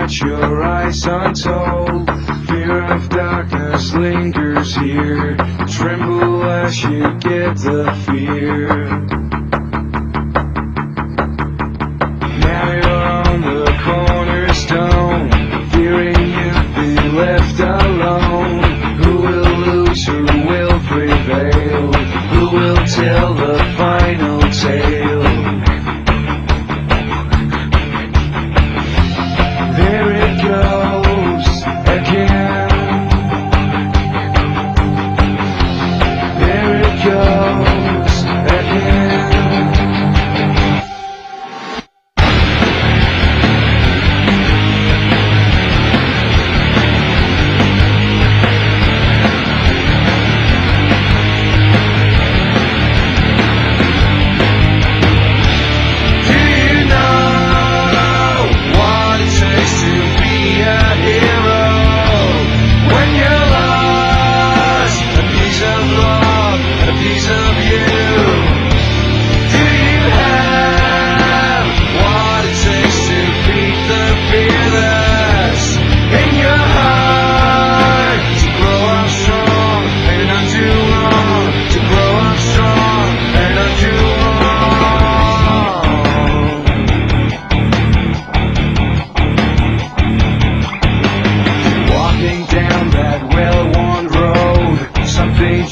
at your eyes untold. Fear of darkness lingers here. Tremble as you get the fear. Now you're on the cornerstone, fearing you'd be left alone. Who will lose, who will prevail? Who will tell the final tale? There it goes again. There it goes again.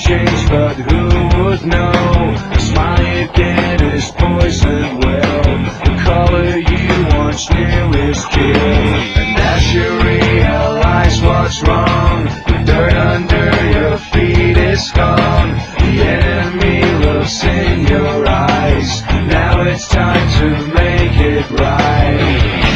Change, but who would know? A smile you get is poison well. The color you once knew is killed. And as you realize what's wrong, the dirt under your feet is gone. The enemy looks in your eyes. Now it's time to make it right.